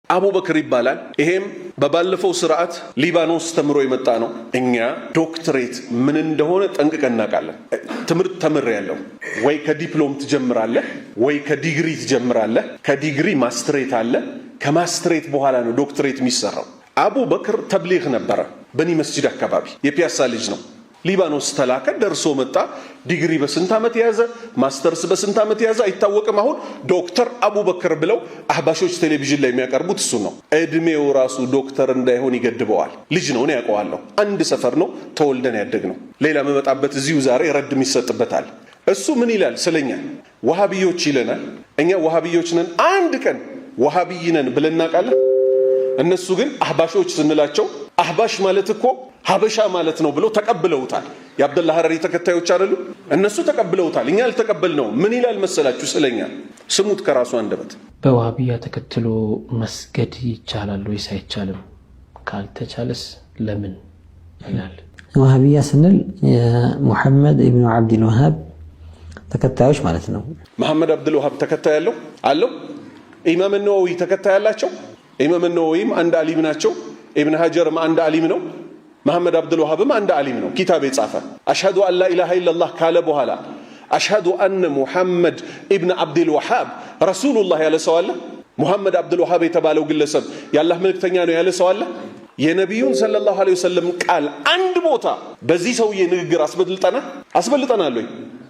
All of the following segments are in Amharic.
አቡበክር ይባላል። ይሄም በባለፈው ስርዓት ሊባኖስ ተምሮ የመጣ ነው። እኛ ዶክትሬት ምን እንደሆነ ጠንቅቀን እናውቃለን። ትምህርት ተምሬያለሁ። ወይ ከዲፕሎም ትጀምራለህ ወይ ከዲግሪ ትጀምራለህ። ከዲግሪ ማስትሬት አለ። ከማስትሬት በኋላ ነው ዶክትሬት የሚሰራው። አቡበክር ተብሊግ ነበረ። በኒ መስጂድ አካባቢ የፒያሳ ልጅ ነው። ሊባኖስ ተላከ፣ ደርሶ መጣ። ዲግሪ በስንት ዓመት ያዘ፣ ማስተርስ በስንት ዓመት ያዘ አይታወቅም። አሁን ዶክተር አቡበክር ብለው አህባሾች ቴሌቪዥን ላይ የሚያቀርቡት እሱ ነው። እድሜው ራሱ ዶክተር እንዳይሆን ይገድበዋል። ልጅ ነው፣ እኔ ያውቀዋለሁ። አንድ ሰፈር ነው ተወልደን ያደግነው። ሌላ መመጣበት እዚሁ ዛሬ ረድም ይሰጥበታል። እሱ ምን ይላል ስለኛ? ወሃቢዮች ይለናል። እኛ ወሃቢዮች ነን፣ አንድ ቀን ወሃቢይ ነን ብለን እናውቃለን? እነሱ ግን አህባሾች ስንላቸው አህባሽ ማለት እኮ ሀበሻ ማለት ነው ብለው ተቀብለውታል። የአብደላ ሐረሪ ተከታዮች አይደሉ? እነሱ ተቀብለውታል፣ እኛ አልተቀበልነው። ምን ይላል መሰላችሁ ስለኛ? ስሙት ከራሱ አንደበት። በዋሃቢያ ተከትሎ መስገድ ይቻላል ወይስ አይቻልም? ካልተቻለስ ለምን ይላል። ዋሃቢያ ስንል ሙሐመድ ኢብኑ አብዱል ወሃብ ተከታዮች ማለት ነው። መሐመድ አብዱል ወሃብ ተከታይ አለው። ኢማም ነወዊ ተከታይ አላቸው። ኢማም ነወዊም አንድ አሊም ናቸው። ኢብን ሀጀርም አንድ አሊም ነው። መሐመድ አብዱል ወሃብም አንድ አሊም ነው። ኪታብ የጻፈ አሽሀዱ አን ላ ኢላሃ ኢለላህ ካለ በኋላ አሽሀዱ አነ ሙሐመድ ኢብን አብዱል ወሃብ ረሱሉላህ ያለ ሰው አለ? ሙሐመድ አብዱል ወሃብ የተባለው ግለሰብ የአላህ መልእክተኛ ነው ያለ ሰው አለ? የነቢዩን ሰለላሁ ዐለይሂ ወሰለም ቃል አንድ ቦታ በዚህ ሰውዬ ንግግር አስበልጠናል ወይ?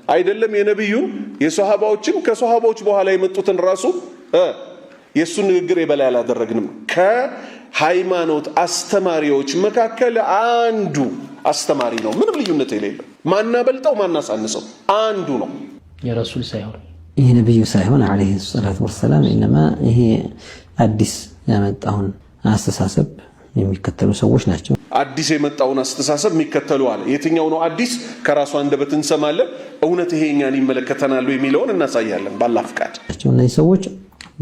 አይደለም። የነቢዩን የሶሃባዎችን ከሶሃባዎች በኋላ የመጡትን ራሱ የእሱን ንግግር የበላይ አላደረግንም። ከሃይማኖት አስተማሪዎች መካከል አንዱ አስተማሪ ነው፣ ምንም ልዩነት የሌለው። ማናበልጠው ማናሳንሰው አንዱ ነው። የረሱል ሳይሆን ይሄ ነብዩ ሳይሆን አለይሂ ሰላቱ ወሰላም ኢነማ ይሄ አዲስ ያመጣውን አስተሳሰብ የሚከተሉ ሰዎች ናቸው። አዲስ የመጣውን አስተሳሰብ የሚከተሉ አለ። የትኛው ነው አዲስ? ከራሱ አንደበት እንሰማለን። እውነት ይሄ እኛን ይመለከተናል የሚለውን እናሳያለን ባላህ ፍቃድ። እነዚህ ሰዎች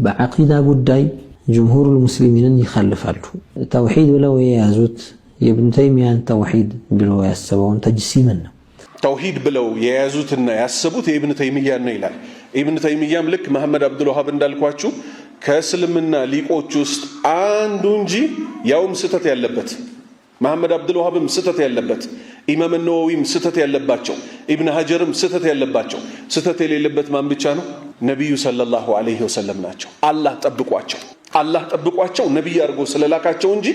በዐቂዳ ጉዳይ ጅምሁሩል ሙስሊሚንን ይخالፋሉ። ተውሂድ ብለው የያዙት የኢብኑ ተይሚያን ተውሂድ ብለው ያሰበውን ተጅሲምን ነው። ተውሂድ ብለው የያዙትና ያሰቡት የኢብኑ ተይሚያን ነው ይላል። ኢብኑ ተይሚያም ልክ መሐመድ አብዱል ወሃብ እንዳልኳችሁ ከእስልምና ሊቆች ውስጥ አንዱ እንጂ ያውም ስተት ያለበት። መሐመድ አብዱል ወሃብም ስተት ያለበት፣ ኢማም ነወዊም ስተት ያለባቸው፣ ኢብን ሀጀርም ስተት ያለባቸው። ስተት የሌለበት ማን ብቻ ነው? ነቢዩ ሰለላሁ ዐለይሂ ወሰለም ናቸው። አላህ ጠብቋቸው ነቢይ አድርጎ ስለላካቸው እንጂ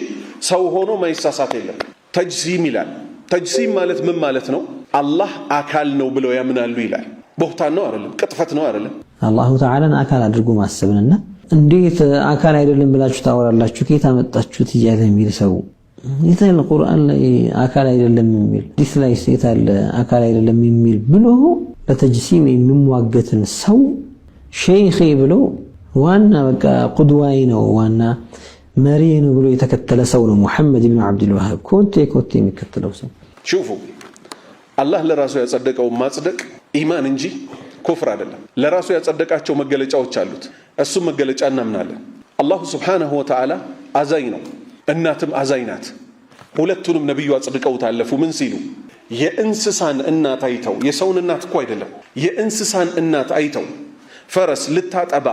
ሰው ሆኖ ማይሳሳት የለም። ተጅሲም ይላል። ተጅሲም ማለት ምን ማለት ነው? አላህ አካል ነው ብለው ያምናሉ ይላል። ቦህታን ነው አይደለም? ቅጥፈት ነው አይደለም? አላሁ ተዓላን አካል አድርጎ ማሰብንና እንዴት አካል አይደለም ብላችሁ ታወራላችሁ? ከየት አመጣችሁት እያለ የሚል ሰው የታለ ቁርአን ላይ አካል አይደለም የሚል ሐዲስ ላይ የታለ አካል አይደለም የሚል ብሎ ለተጅሲም የሚሟገትን ሰው ሼኺ ብሎ ዋና በቃ ቁድዋይ ነው ዋና መሪ ነው ብሎ የተከተለ ሰው ነው ሙሐመድ ኢብኑ አብዱል ወሃብ። ኮቴ የሚከተለው ሰው ሹፉ አላህ ለራሱ ያጸደቀው ማጽደቅ ኢማን እንጂ ኩፍር አይደለም። ለራሱ ያጸደቃቸው መገለጫዎች አሉት። እሱ መገለጫ እናምናለን። አላሁ ሱብሓነሁ ወተዓላ አዛኝ ነው፣ እናትም አዛኝ ናት። ሁለቱንም ነብዩ አጽድቀው ታለፉ። ምን ሲሉ? የእንስሳን እናት አይተው፣ የሰውን እናት እኮ አይደለም፣ የእንስሳን እናት አይተው ፈረስ ልታጠባ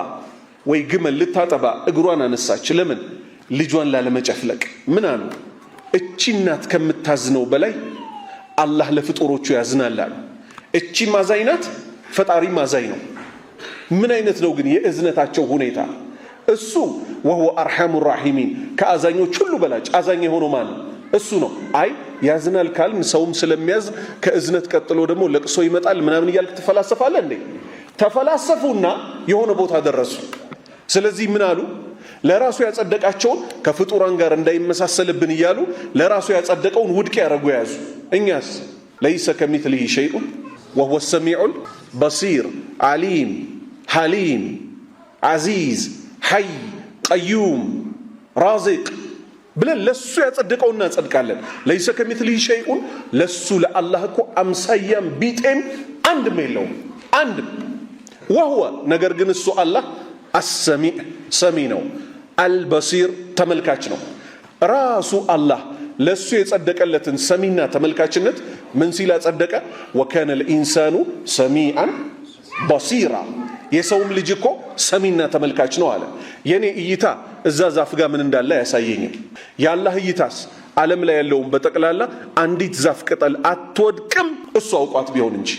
ወይ ግመል ልታጠባ እግሯን አነሳች። ለምን? ልጇን ላለመጨፍለቅ። ምን አሉ? እቺ እናት ከምታዝነው በላይ አላህ ለፍጡሮቹ ያዝናል አሉ። እቺ አዛኝ ናት፣ ፈጣሪም አዛኝ ነው። ምን አይነት ነው ግን የእዝነታቸው ሁኔታ? እሱ ወሁወ አርሐሙ ራሒሚን፣ ከአዛኞች ሁሉ በላጭ አዛኝ የሆነው ማን ነው? እሱ ነው። አይ ያዝናል ካልን ሰውም ስለሚያዝ ከእዝነት ቀጥሎ ደግሞ ለቅሶ ይመጣል ምናምን እያልክ ትፈላሰፋለህ እንዴ? ተፈላሰፉና የሆነ ቦታ ደረሱ። ስለዚህ ምን አሉ? ለራሱ ያጸደቃቸውን ከፍጡራን ጋር እንዳይመሳሰልብን እያሉ ለራሱ ያጸደቀውን ውድቅ ያደረጉ ያዙ። እኛስ ለይሰ ከሚትሊሂ ሸይኡን ወሁወ ሰሚዑል በሲር ዓሊም ሐሊም ዓዚዝ ሐይ ቀዩም ራዚቅ ብለን ለሱ ያጸደቀው እናጸድቃለን። ለይሰ ከሚትሊሂ ሸይኡን ለሱ ለአላህ እኮ አምሳያም ቢጤም አንድም የለውም። አንድም ወህወ ነገር ግን እሱ አላህ አሰሚዕ ሰሚ ነው፣ አልበሲር ተመልካች ነው። ራሱ አላህ ለሱ የጸደቀለትን ሰሚና ተመልካችነት ምን ሲል አጸደቀ? ወካነ ልኢንሳኑ ሰሚዓን በሲራ፣ የሰውም ልጅ እኮ ሰሚና ተመልካች ነው አለ። የኔ እይታ እዛ ዛፍ ጋር ምን እንዳለ ያሳየኝም። የአላህ እይታስ ዓለም ላይ ያለውን በጠቅላላ አንዲት ዛፍ ቅጠል አትወድቅም እሱ አውቋት ቢሆን እንጂ።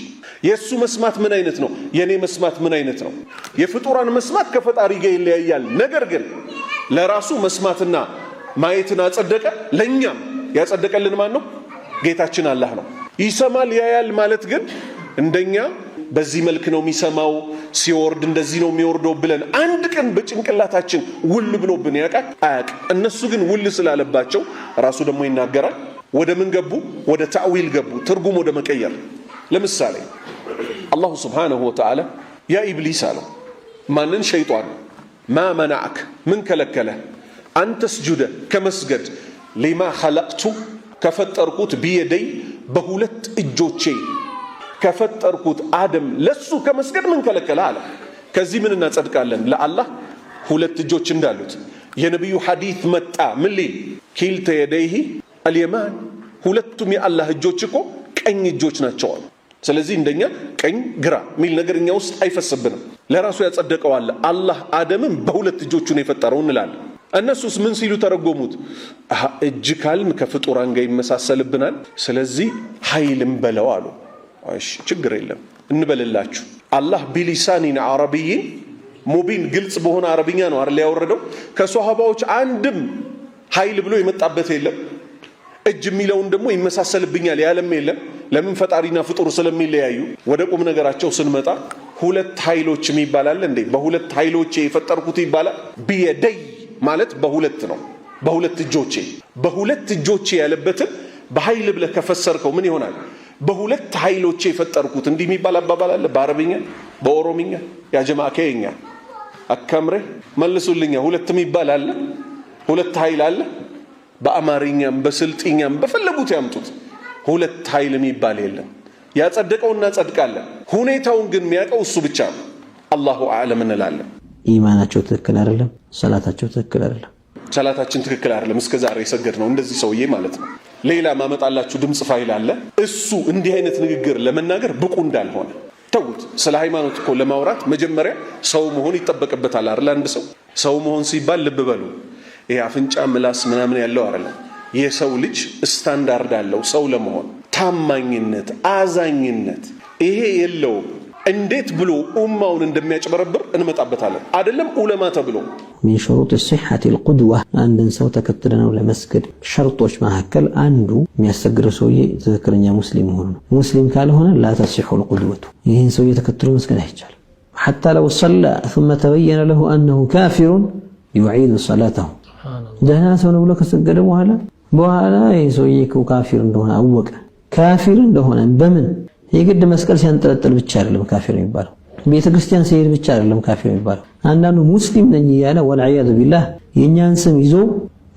የሱ መስማት ምን አይነት ነው? የኔ መስማት ምን አይነት ነው? የፍጡራን መስማት ከፈጣሪ ጋር ይለያያል። ነገር ግን ለራሱ መስማትና ማየትን አጸደቀ። ለኛም ያጸደቀልን ማን ነው? ጌታችን አላህ ነው። ይሰማል ያያል ማለት ግን እንደኛ በዚህ መልክ ነው የሚሰማው፣ ሲወርድ እንደዚህ ነው የሚወርደው ብለን አንድ ቀን በጭንቅላታችን ውል ብሎብን ያውቃል? አያውቅም። እነሱ ግን ውል ስላለባቸው ራሱ ደግሞ ይናገራል። ወደ ምን ገቡ? ወደ ታዊል ገቡ፣ ትርጉም ወደ መቀየር። ለምሳሌ አላሁ ስብሓነሁ ወተዓላ ያ ኢብሊስ አለው ማንን? ሸይጣን ማ መናዕክ ምን ከለከለ? አንተስጁደ ከመስገድ ሊማ ኸለቅቱ ከፈጠርኩት ቢየደይ በሁለት እጆቼ ከፈጠርኩት አደም ለሱ ከመስገድ ምን ከለከለ አለ። ከዚህ ምን እናጸድቃለን? ለአላህ ሁለት እጆች እንዳሉት የነቢዩ ሐዲት መጣ። ምን ሊል? ኪልተ የደይሂ አልየማን ሁለቱም የአላህ እጆች እኮ ቀኝ እጆች ናቸው አሉ። ስለዚህ እንደኛ ቀኝ ግራ ሚል ነገር እኛ ውስጥ አይፈስብንም። ለራሱ ያጸደቀው አለ። አላህ አደምን በሁለት እጆቹ ነው የፈጠረው እንላለን። እነሱስ ምን ሲሉ ተረጎሙት? እጅ ካልን ከፍጡራን ጋር ይመሳሰልብናል፣ ስለዚህ ኃይልም በለው አሉ። እሺ ችግር የለም እንበልላችሁ። አላህ ቢሊሳኒን አረቢይን ሙቢን ግልጽ በሆነ አረብኛ ነው አይደል ያወረደው። ከሷሃባዎች አንድም ኃይል ብሎ የመጣበት የለም። እጅ የሚለውን ደግሞ ይመሳሰልብኛል ያለም የለም። ለምን? ፈጣሪና ፍጡር ስለሚለያዩ። ወደ ቁም ነገራቸው ስንመጣ ሁለት ኃይሎች ይባላል እንዴ? በሁለት ኃይሎቼ የፈጠርኩት ይባላል። ቢየደይ ማለት በሁለት ነው፣ በሁለት እጆቼ። በሁለት እጆቼ ያለበትን በኃይል ብለህ ከፈሰርከው ምን ይሆናል? በሁለት ኃይሎቼ የፈጠርኩት እንዲህ የሚባል አባባል አለ በአረብኛ በኦሮምኛ። ያ ጀማዓ ከየኛ አካምሬ መልሱልኛ። ሁለት የሚባል አለ፣ ሁለት ኃይል አለ። በአማርኛም በስልጥኛም በፈለጉት ያምጡት። ሁለት ኃይል የሚባል የለም። ያጸደቀው እናጸድቃለን። ሁኔታውን ግን የሚያውቀው እሱ ብቻ ነው። አላሁ አዕለም እንላለን። ኢማናቸው ትክክል አይደለም፣ ሰላታቸው ትክክል አይደለም። ሰላታችን ትክክል አይደለም። እስከ ዛሬ የሰገድ ነው እንደዚህ ሰውዬ ማለት ነው። ሌላ ማመጣላችሁ ድምጽ ፋይል አለ። እሱ እንዲህ አይነት ንግግር ለመናገር ብቁ እንዳልሆነ ተውት። ስለ ሃይማኖት እኮ ለማውራት መጀመሪያ ሰው መሆን ይጠበቅበታል አይደል? አንድ ሰው መሆን ሲባል ልብ በሉ፣ ይሄ አፍንጫ ምላስ ምናምን ያለው አይደለም። የሰው ልጅ ስታንዳርድ አለው ሰው ለመሆን። ታማኝነት፣ አዛኝነት ይሄ የለውም። እንዴት ብሎ ኡማውን እንደሚያጭበረብር እንመጣበታለን። አይደለም ዑለማ ተብሎ ሚን ሹሩጥ ሲሐት አልቁድዋ አንድን ሰው ተከትለነው ለመስገድ ሸርጦች መካከል አንዱ የሚያሰግደው ሰውዬ ትክክለኛ ሙስሊም መሆኑ ነው። ሙስሊም ካልሆነ ላ ተሲሑ አልቁድወቱ፣ ይህን ሰውዬ ተከትሎ መስገድ አይቻልም። ሐታ ለው ሰላ ثم ተበየነ ለሁ አነሁ ካፊሩን ዩዒዱ ሰላተሁ። ደህና ሰው ነው ብሎ ከሰገደ በኋላ ይህ ሰውዬ ካፊር እንደሆነ አወቀ። ካፊር እንደሆነ በምን? የግድ መስቀል ሲያንጠለጥል ብቻ አይደለም ካፊር የሚባለው፣ ቤተ ክርስቲያን ሲሄድ ብቻ አይደለም ካፊር የሚባለው። አንዳንዱ ሙስሊም ነኝ እያለ ወልዒያዙ ቢላህ የእኛን ስም ይዞ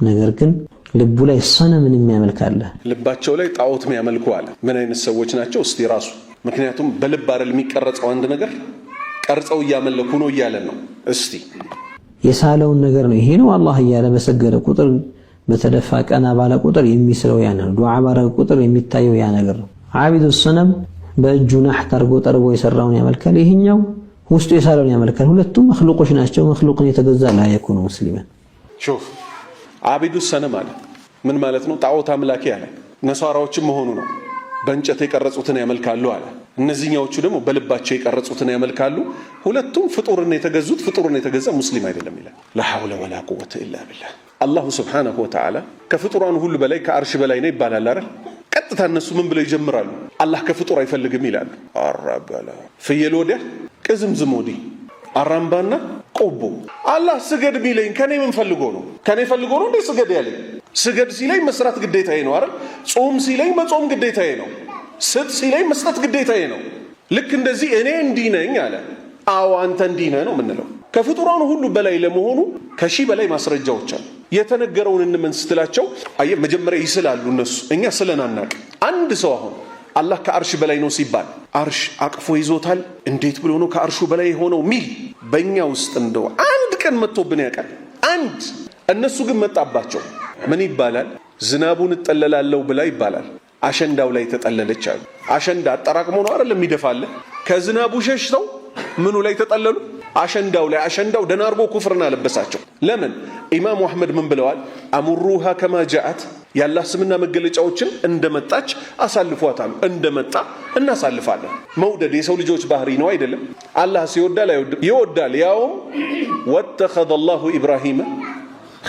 ነገር ግን ልቡ ላይ ሰነምን የሚያመልክ አለ። ልባቸው ላይ ጣዖት የሚያመልኩ አለ። ምን አይነት ሰዎች ናቸው እስቲ ራሱ? ምክንያቱም በልብ አይደል የሚቀረጸው አንድ ነገር፣ ቀርጸው እያመለኩ ነው እያለን ነው። እስቲ የሳለውን ነገር ነው ይሄ ነው አላህ እያለ በሰገደ ቁጥር በተደፋ ቀና ባለ ቁጥር የሚስለው ያ ነው። ዱዓ ባረገ ቁጥር የሚታየው ያ ነገር ነው። ዓቢዱ ሰነም በእጁ ናሕት አድርጎ ጠርቦ የሰራውን ያመልካል፣ ይሄኛው ውስጡ የሳለውን ያመልካል። ሁለቱም መክሉቆች ናቸው። መክሉቅን የተገዛ ላ የኩኑ ሙስሊማን። ሹፍ ዓቢዱ ሰነም አለ ምን ማለት ነው? ጣዖት አምላኪ አለ። ነሳራዎችም መሆኑ ነው። በእንጨት የቀረጹትን ያመልካሉ አለ። እነዚህኛዎቹ ደግሞ በልባቸው የቀረጹትን ያመልካሉ። ሁለቱም ፍጡርን የተገዙት ፍጡርን የተገዛ ሙስሊም አይደለም ይላል። ላ ሐውለ ወላ ቁወተ ኢላ ቢላህ። አላሁ ስብሓነሁ ወተዓላ ከፍጡራን ሁሉ በላይ ከአርሽ በላይ ነው ይባላል አይደል? ቀጥታ እነሱ ምን ብለው ይጀምራሉ? አላህ ከፍጡር አይፈልግም ይላሉ። አራበላ ፍየል ወዲያ ቅዝምዝም ወዲህ አራምባና ቆቦ። አላህ ስገድ ቢለኝ ከኔ ምን ፈልጎ ነው? ከኔ ፈልጎ ነው እንዴ ስገድ ያለኝ? ስገድ ሲለኝ መስራት ግዴታዬ ነው አይደል? ጾም ሲለኝ መጾም ግዴታዬ ነው። ስጥ ሲለኝ መስጠት ግዴታዬ ነው። ልክ እንደዚህ እኔ እንዲህ ነኝ አለ። አዎ አንተ እንዲህ ነህ ነው የምንለው። ከፍጡራን ሁሉ በላይ ለመሆኑ ከሺህ በላይ ማስረጃዎች አሉ። የተነገረውን እንመን ስትላቸው አየ መጀመሪያ ይስላሉ እነሱ፣ እኛ ስለናናቅ። አንድ ሰው አሁን አላህ ከአርሽ በላይ ነው ሲባል አርሽ አቅፎ ይዞታል፣ እንዴት ብሎ ነው ከአርሹ በላይ የሆነው ሚል በእኛ ውስጥ እንደው አንድ ቀን መጥቶብን ያውቃል? አንድ። እነሱ ግን መጣባቸው። ምን ይባላል? ዝናቡን እጠለላለሁ ብላ ይባላል። አሸንዳው ላይ ተጠለለች አሉ። አሸንዳ አጠራቅሞ ነው አይደል የሚደፋለ። ከዝናቡ ሸሽተው ምኑ ላይ ተጠለሉ? አሸንዳው ደናርጎ ኩፍርና ለበሳቸው። ለምን? ኢማሙ አህመድ ምን ብለዋል? አሙሩሃ ከማ ጃአት ያላህ ስምና መገለጫዎችን እንደመጣች አሳልፏታል። እንደመጣ እናሳልፋለን። መውደድ የሰው ልጆች ባህሪ ነው አይደለም? አላህ ሲወዳል አይወድም? ይወዳል። ያውም ወተኸዘ አላሁ ኢብራሂም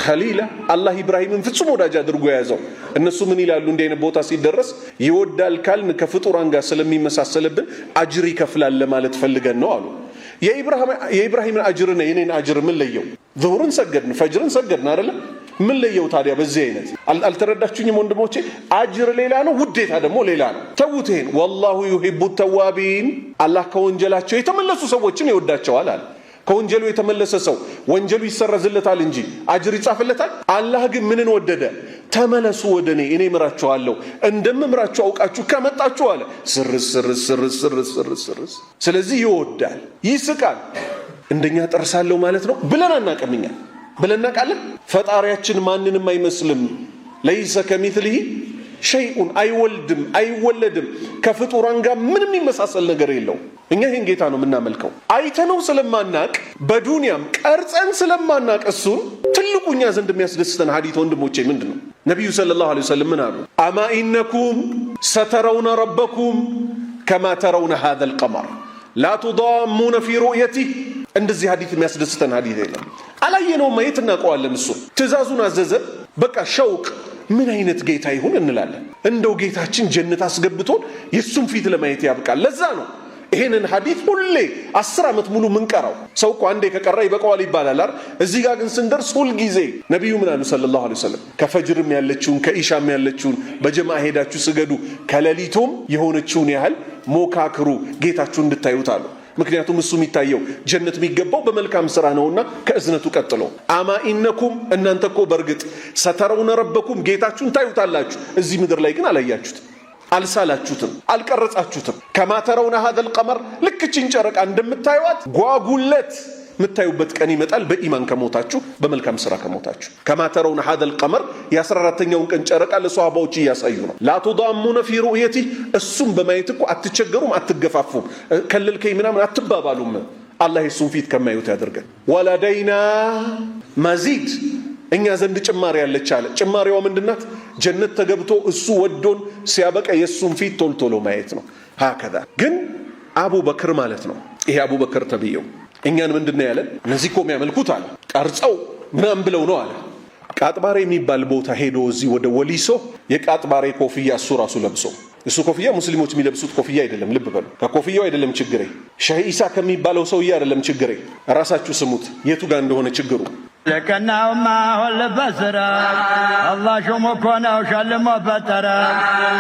ኸሊላ አላህ ኢብራሂምን ፍጹም ወዳጅ አድርጎ ያዘው። እነሱ ምን ይላሉ? እንዲህ አይነት ቦታ ሲደረስ ይወዳል ካልን ከፍጡራን ጋር ስለሚመሳሰልብን አጅር ይከፍላል ለማለት ፈልገን ነው አሉ። የኢብራሂምን አጅርና የኔን አጅር ምን ለየው? ዙሁርን ሰገድን ፈጅርን ሰገድን አይደለ? ምን ለየው ታዲያ? በዚህ አይነት አልተረዳችሁኝም ወንድሞቼ? አጅር ሌላ ነው፣ ውዴታ ደግሞ ሌላ ነው። ተውት ይሄን። ወላሁ ዩሂቡ ተዋቢን አላህ ከወንጀላቸው የተመለሱ ሰዎችን ይወዳቸዋል አለ። ከወንጀሉ የተመለሰ ሰው ወንጀሉ ይሰረዝለታል እንጂ አጅር ይጻፍለታል? አላህ ግን ምንን ወደደ? ተመለሱ ወደኔ እኔ እምራችኋለሁ፣ እንደምምራችሁ አውቃችሁ ከመጣችሁ አለ። ስርስ ስለዚህ ይወዳል፣ ይስቃል። እንደኛ ጠርሳለሁ ማለት ነው ብለን አናቀምኛ ብለን እናቃለን። ፈጣሪያችን ማንንም አይመስልም። ለይሰ ከሚስሊሂ ሸይኡን አይወልድም አይወለድም። ከፍጡራን ጋር ምንም ይመሳሰል ነገር የለው። እኛ ይህን ጌታ ነው የምናመልከው። አይተነው ስለማናቅ በዱንያም ቀርጸን ስለማናቅ እሱን ትልቁ እኛ ዘንድ የሚያስደስተን ሐዲስ ወንድሞቼ ምንድነው? ነብዩ ሰለላሁ ዐለይሂ ወሰለም ምን አሉ? አማ ኢነኩም ሰተረውነ ረበኩም ከማ ተረውነ ሃዘል ቀመር ላ ቱዳሙነ ፊ ሩእየቲህ። እንደዚህ ሐዲስ የሚያስደስተን ሐዲስ የለም። አላየነውም፣ ማየት እናውቀዋለን። እሱ ትእዛዙን አዘዘ። በቃ ሸውቅ ምን አይነት ጌታ ይሁን እንላለን። እንደው ጌታችን ጀነት አስገብቶን የሱን ፊት ለማየት ያብቃል። ለዛ ነው ይሄንን ሐዲስ ሁሌ 10 ዓመት ሙሉ ምንቀራው። ሰው እኮ አንዴ ከቀራ ይበቃዋል ይባላል አይደል? እዚህ ጋር ግን ስንደርስ ሁል ጊዜ ነብዩ ምን አሉ ሰለላሁ ዐለይሂ ወሰለም? ከፈጅርም ያለችውን ከኢሻም ያለችውን በጀማዓ ሄዳችሁ ስገዱ፣ ከሌሊቱም የሆነችውን ያህል ሞካክሩ ጌታችሁ እንድታዩት አሉ። ምክንያቱም እሱ የሚታየው ጀነት የሚገባው በመልካም ስራ ነውና ከእዝነቱ ቀጥሎ አማ ኢነኩም እናንተ እኮ በርግጥ ሰተረውነ ረበኩም ጌታችሁን ታዩታላችሁ፣ እዚህ ምድር ላይ ግን አላያችሁት፣ አልሳላችሁትም፣ አልቀረጻችሁትም። ከማተረውነ ሃዘል ቀመር ልክችን ጨረቃ እንደምታዩት ጓጉለት የምታዩበት ቀን ይመጣል በኢማን ከሞታችሁ በመልካም ስራ ከሞታችሁ። ከማተረውነ ሃዘል ቀመር የ14ኛውን ቀን ጨረቃ ለሷሃባዎች እያሳዩ ነው። ላ ቱዳሙነ ፊ ሩእየቲህ እሱም በማየት እኮ አትቸገሩም፣ አትገፋፉም፣ ከለልከኝ ምናምን አትባባሉም። አላህ የሱን ፊት ከማዩት ያደርገን። ወለደይና መዚድ እኛ ዘንድ ጭማሪ ያለች አለ። ጭማሪዋ ምንድናት? ጀነት ተገብቶ እሱ ወዶን ሲያበቃ የሱን ፊት ቶልቶሎ ማየት ነው። ሃከዛ ግን አቡበክር ማለት ነው። ይሄ አቡበክር ተብየው እኛን ምንድነው ያለን? እነዚህ እኮ የሚያመልኩት አለ ቀርጸው ምናምን ብለው ነው አለ። ቃጥባሬ የሚባል ቦታ ሄዶ እዚህ ወደ ወሊሶ የቃጥባሬ ኮፍያ እሱ ራሱ ለብሶ፣ እሱ ኮፍያ ሙስሊሞች የሚለብሱት ኮፍያ አይደለም። ልብ በሉ። ከኮፍያው አይደለም ችግሬ፣ ሸህ ኢሳ ከሚባለው ሰውዬ አይደለም ችግሬ። ራሳችሁ ስሙት የቱ ጋር እንደሆነ ችግሩ። ለከናውማ ሁል በስራ አላህ ሹሙ እኮ ነው ሸልሞ ፈጠረ።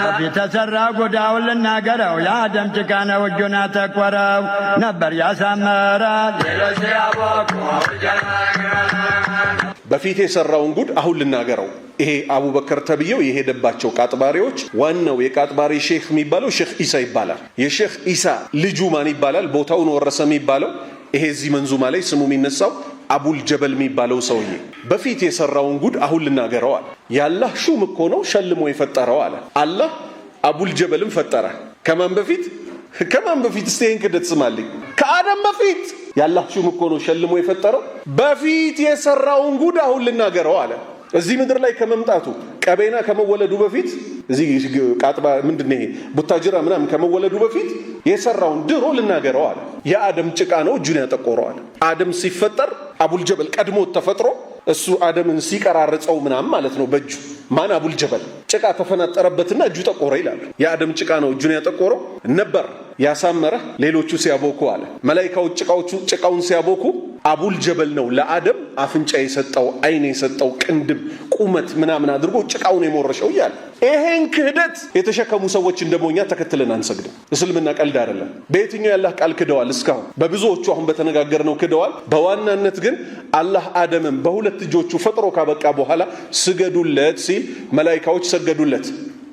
በፊት ተሰራ ጉዳው ልናገረው የአደም ጭቃ ነው እጁን አተኮረው ነበር ያሳመራል። በፊት የሰራውን ጉድ አሁን ልናገረው። ይሄ አቡበከር ተብየው የሄደባቸው ቃጥባሪዎች ዋናው የቃጥባሪ ሼክ የሚባለው ሼክ ኢሳ ይባላል። የሼክ ኢሳ ልጁ ማን ይባላል? ቦታውን ወረሰ የሚባለው ይሄ እዚህ መንዙማ ላይ ስሙ የሚነሳው አቡል ጀበል የሚባለው ሰውዬ በፊት የሰራውን ጉድ አሁን ልናገረው አለ። ያላህ ሹም እኮ ነው ሸልሞ የፈጠረው አለ። አላህ አቡል ጀበልን ፈጠረ። ከማን በፊት? እስቲ ይህን ክደት ስማልኝ። ከአደም በፊት ያላህ ሹም እኮ ነው ሸልሞ የፈጠረው። በፊት የሰራውን ጉድ አሁን ልናገረው አለ። እዚህ ምድር ላይ ከመምጣቱ ቀቤና ከመወለዱ በፊት እዚህ ቃጥባ ምንድነው ይሄ ቡታጅራ ምናምን ከመወለዱ በፊት የሰራውን ድሮ ልናገረው አለ። የአደም ጭቃ ነው እጁን ያጠቆረው አለ። አደም ሲፈጠር አቡል ጀበል ቀድሞ ተፈጥሮ እሱ አደምን ሲቀራርጸው ምናምን ማለት ነው በእጁ ማን አቡል ጀበል ጭቃ ተፈናጠረበትና እጁ ጠቆረ ይላሉ። የአደም ጭቃ ነው እጁን ያጠቆረው ነበር ያሳመረ። ሌሎቹ ሲያቦኩ አለ መላእክቶቹ ጭቃውን ሲያቦኩ አቡል ጀበል ነው ለአደም አፍንጫ የሰጠው አይን የሰጠው ቅንድብ ቁመት ምናምን አድርጎ ጭቃውን የሞረሸው ይላል። ይሄን ክህደት የተሸከሙ ሰዎች እንደሞኛ ተከትለን አንሰግድም። እስልምና ቀልድ አይደለም። በየትኛው ያላህ ቃል ክደዋል? እስካሁን በብዙዎቹ አሁን በተነጋገርነው ክደዋል። በዋናነት ግን አላህ አደምን በሁለት እጆቹ ፈጥሮ ካበቃ በኋላ ስገዱለት ሲል መላእክቶች ሰገዱለት።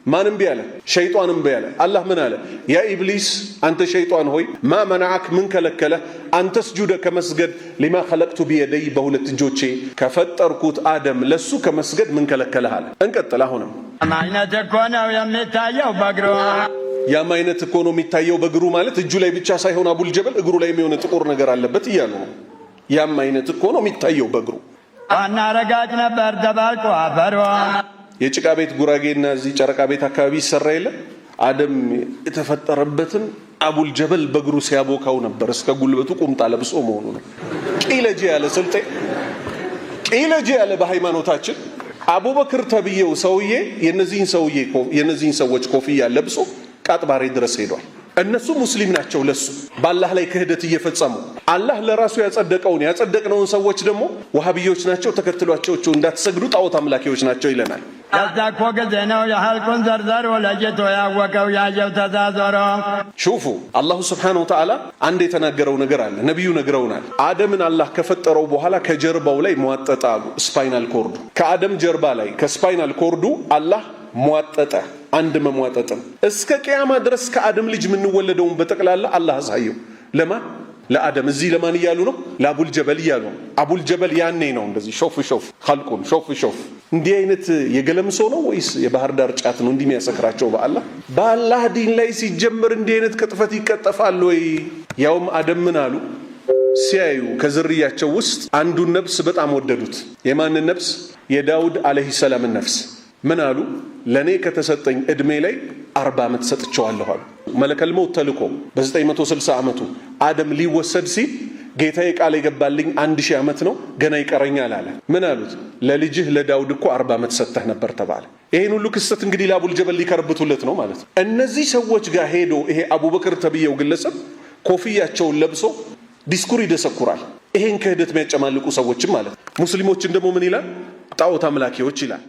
ማንም ቢያለ ሸይጣንም ቢያለ አላህ ምን አለ? ያ ኢብሊስ አንተ ሸይጣን ሆይ ማ መናዓክ ምን ከለከለ አንተ ስጁደ ከመስገድ ሊማ ኸለቅቱ ቢየደይ በሁለት እጆቼ ከፈጠርኩት አደም ለሱ ከመስገድ ምን ከለከለህ አለ። እንቀጥል። አሁንም አይነት እኮ ነው የሚታየው በእግሩ ያም አይነት እኮ ነው የሚታየው በእግሩ ማለት እጁ ላይ ብቻ ሳይሆን አቡል ጀበል እግሩ ላይ የሚሆነ ጥቁር ነገር አለበት እያሉ ነው። ያም አይነት እኮ ነው የሚታየው በእግሩ። አናረጋጭ ነበር ተባልቆ አፈሯ የጭቃ ቤት ጉራጌና እዚህ ጨረቃ ቤት አካባቢ ይሰራ የለ አደም የተፈጠረበትን አቡል ጀበል በእግሩ ሲያቦካው ነበር እስከ ጉልበቱ ቁምጣ ለብሶ መሆኑ ነው። ቂለጂ ያለ ስልጤ ቂለጂ ያለ በሃይማኖታችን አቡበክር ተብየው ሰውዬ የነዚህን ሰዎች ኮፍያ ለብሶ ቃጥባሬ ድረስ ሄዷል። እነሱ ሙስሊም ናቸው ለሱ በአላህ ላይ ክህደት እየፈጸሙ አላህ ለራሱ ያጸደቅነውን ሰዎች ደግሞ ወሃቢዮች ናቸው ተከትሏቸው እንዳትሰግዱ ጣዖት አምላኪዎች ናቸው ይለናል። ያዛኮ ጊዜ ነው የሐልቁን ዘርዘር ወለጀቶ ያወቀው ያየው ተዛዞሮ ሹፉ አላሁ ስብሓነሁ ወተዓላ አንድ የተናገረው ነገር አለ። ነቢዩ ነግረውናል። አደምን አላህ ከፈጠረው በኋላ ከጀርባው ላይ ሟጠጠ አሉ። ስፓይናል ኮርዱ ከአደም ጀርባ ላይ ከስፓይናል ኮርዱ አላህ ሟጠጠ። አንድ መሟጠጥም እስከ ቂያማ ድረስ ከአደም ልጅ የምንወለደውን በጠቅላላ አላህ አሳየው። ለማን? ለአደም። እዚህ ለማን እያሉ ነው? ለአቡል ጀበል እያሉ ነው። አቡል ጀበል ያኔ ነው እንደዚህ ሾፍ ኸልቁን ሾፍ። እንዲህ አይነት የገለምሶ ነው ወይስ የባህር ዳር ጫት ነው እንዲህ የሚያሰክራቸው? በአላህ ዲን ላይ ሲጀምር እንዲህ አይነት ቅጥፈት ይቀጠፋል ወይ? ያውም አደም ምን አሉ ሲያዩ ከዝርያቸው ውስጥ አንዱን ነፍስ በጣም ወደዱት። የማንን ነፍስ? የዳውድ አለይሂ ሰላምን ነፍስ። ምን አሉ? ለኔ ከተሰጠኝ እድሜ ላይ 40 ዓመት ሰጥቼዋለሁ አሉ። መለከል መውት ተልኮ በ960 ዓመቱ አደም ሊወሰድ ሲል ጌታዬ ቃል የገባልኝ 1000 ዓመት ነው ገና ይቀረኛል አለ። ምን አሉት? ለልጅህ ለዳውድ እኮ 40 ዓመት ሰጥተህ ነበር ተባለ። ይሄን ሁሉ ክስተት እንግዲህ ለአቡል ጀበል ሊከርብቱለት ነው ማለት ነው። እነዚህ ሰዎች ጋር ሄዶ ይሄ አቡበክር ተብየው ግለሰብ ኮፍያቸውን ለብሶ ዲስኩር ይደሰኩራል። ይሄን ክህደት የሚያጨማልቁ ሰዎችም ማለት ሙስሊሞችን ደግሞ ምን ይላል? ጣዖት አምላኪዎች ይላል።